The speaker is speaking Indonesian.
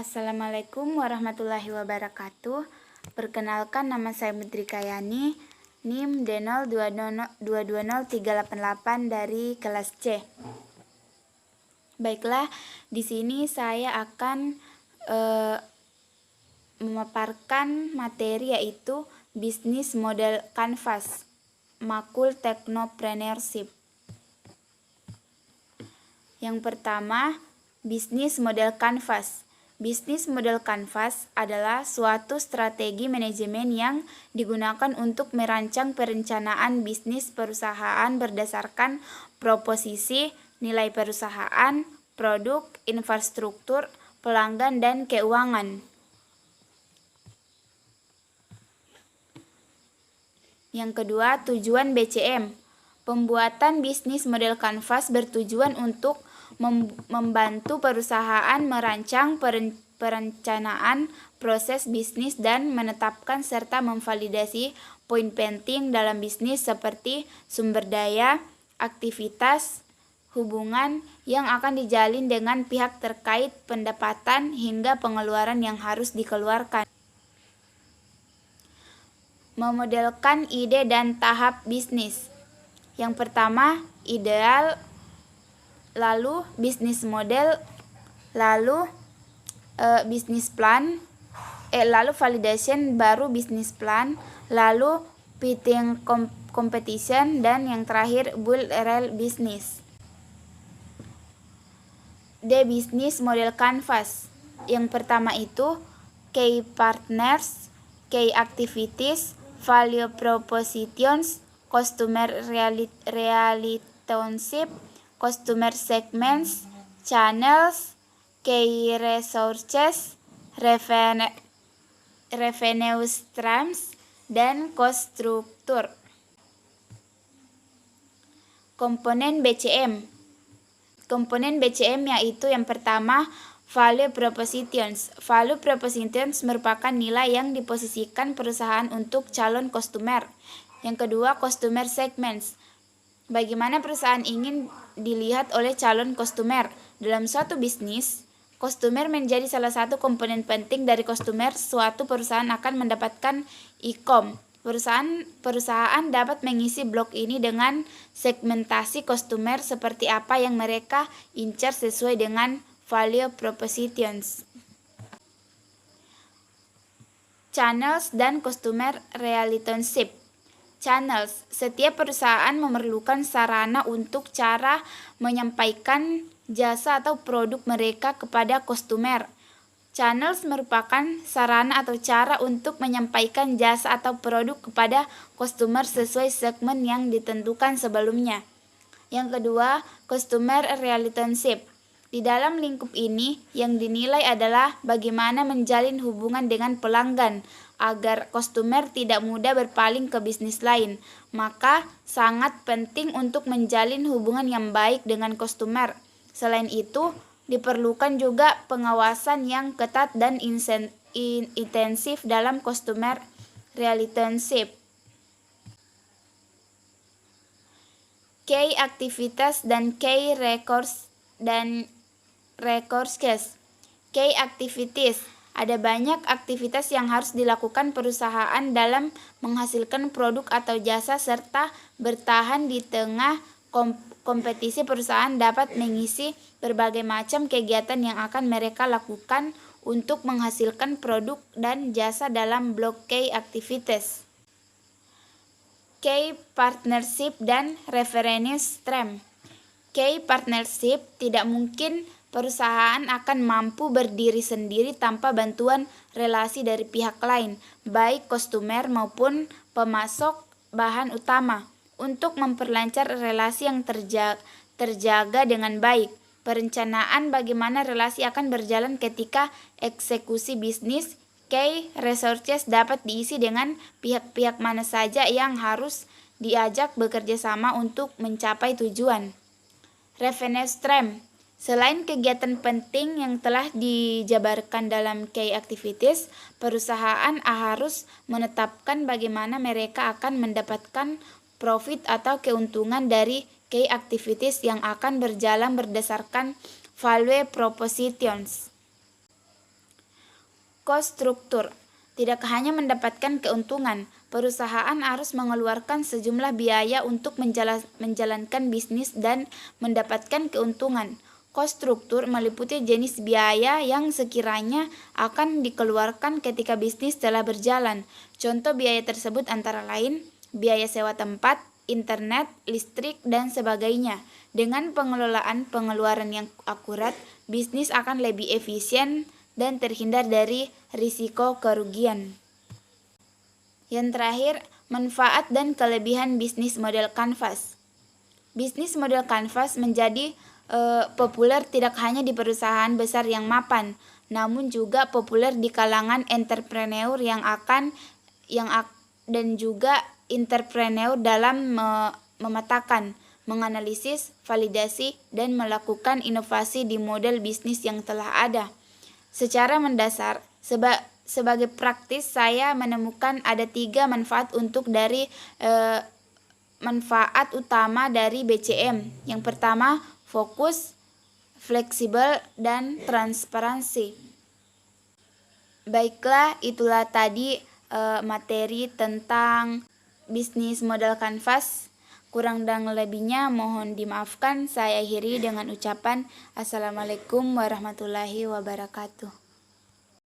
Assalamualaikum warahmatullahi wabarakatuh. Perkenalkan, nama saya Mudri Kayani, NIM D02022038 dari kelas C. Baiklah, di sini saya akan memaparkan materi yaitu bisnis model kanvas, makul teknopreneurship. Yang pertama, bisnis model kanvas. Bisnis model kanvas adalah suatu strategi manajemen yang digunakan untuk merancang perencanaan bisnis perusahaan berdasarkan proposisi, nilai perusahaan, produk, infrastruktur, pelanggan, dan keuangan. Yang kedua, tujuan BCM. Pembuatan bisnis model kanvas bertujuan untuk membantu perusahaan merancang perencanaan proses bisnis dan menetapkan serta memvalidasi poin penting dalam bisnis seperti sumber daya, aktivitas, hubungan yang akan dijalin dengan pihak terkait, pendapatan, hingga pengeluaran yang harus dikeluarkan. Memodelkan ide dan tahap bisnis. Yang pertama, ideal, lalu bisnis model, lalu bisnis plan, lalu validation, baru bisnis plan, lalu bidding competition, dan yang terakhir build real business. D. Bisnis model kanvas. Yang pertama itu key partners, key activities, value propositions, customer relationship, customer segments, channels, key resources, revenue streams, dan cost structure. Komponen BCM. Komponen BCM yaitu yang pertama, value propositions. Value propositions merupakan nilai yang diposisikan perusahaan untuk calon customer. Yang kedua, customer segments. Bagaimana perusahaan ingin dilihat oleh calon customer. Dalam suatu bisnis, customer menjadi salah satu komponen penting dari customer. Suatu perusahaan akan mendapatkan e-com. Perusahaan dapat mengisi blok ini dengan segmentasi customer seperti apa yang mereka incar sesuai dengan value propositions. Channels dan customer relationship. Channels. Setiap perusahaan memerlukan sarana untuk cara menyampaikan jasa atau produk mereka kepada customer. Channels merupakan sarana atau cara untuk menyampaikan jasa atau produk kepada customer sesuai segmen yang ditentukan sebelumnya. Yang kedua, customer relationship. Di dalam lingkup ini, yang dinilai adalah bagaimana menjalin hubungan dengan pelanggan agar customer tidak mudah berpaling ke bisnis lain. Maka, sangat penting untuk menjalin hubungan yang baik dengan customer. Selain itu, diperlukan juga pengawasan yang ketat dan intensif dalam customer relationship. Key aktivitas dan key records Key activities. Ada banyak aktivitas yang harus dilakukan perusahaan dalam menghasilkan produk atau jasa serta bertahan di tengah kompetisi. Perusahaan dapat mengisi berbagai macam kegiatan yang akan mereka lakukan untuk menghasilkan produk dan jasa dalam blok key activities. Key partnership dan revenue stream. Key partnership, tidak mungkin perusahaan akan mampu berdiri sendiri tanpa bantuan relasi dari pihak lain, baik customer maupun pemasok bahan utama, untuk memperlancar relasi yang terjaga dengan baik. Perencanaan bagaimana relasi akan berjalan ketika eksekusi bisnis. Key resources dapat diisi dengan pihak-pihak mana saja yang harus diajak bekerja sama untuk mencapai tujuan. Revenue stream. Selain kegiatan penting yang telah dijabarkan dalam key activities, perusahaan harus menetapkan bagaimana mereka akan mendapatkan profit atau keuntungan dari key activities yang akan berjalan berdasarkan value propositions. Cost struktur. Tidak hanya mendapatkan keuntungan, perusahaan harus mengeluarkan sejumlah biaya untuk menjalankan bisnis dan mendapatkan keuntungan. Cost struktur meliputi jenis biaya yang sekiranya akan dikeluarkan ketika bisnis telah berjalan. Contoh biaya tersebut antara lain biaya sewa tempat, internet, listrik, dan sebagainya. Dengan pengelolaan pengeluaran yang akurat, bisnis akan lebih efisien dan terhindar dari risiko kerugian. Yang terakhir, manfaat dan kelebihan bisnis model kanvas. Bisnis model kanvas menjadi populer tidak hanya di perusahaan besar yang mapan, namun juga populer di kalangan entrepreneur dan juga entrepreneur dalam memetakan, menganalisis, validasi, dan melakukan inovasi di model bisnis yang telah ada. Secara mendasar, sebagai praktis saya menemukan ada 3 manfaat manfaat utama dari BCM. Yang pertama, fokus, fleksibel, dan transparansi. Baiklah, itulah tadi materi tentang bisnis model kanvas. Kurang dan lebihnya mohon dimaafkan. Saya akhiri dengan ucapan Assalamualaikum warahmatullahi wabarakatuh.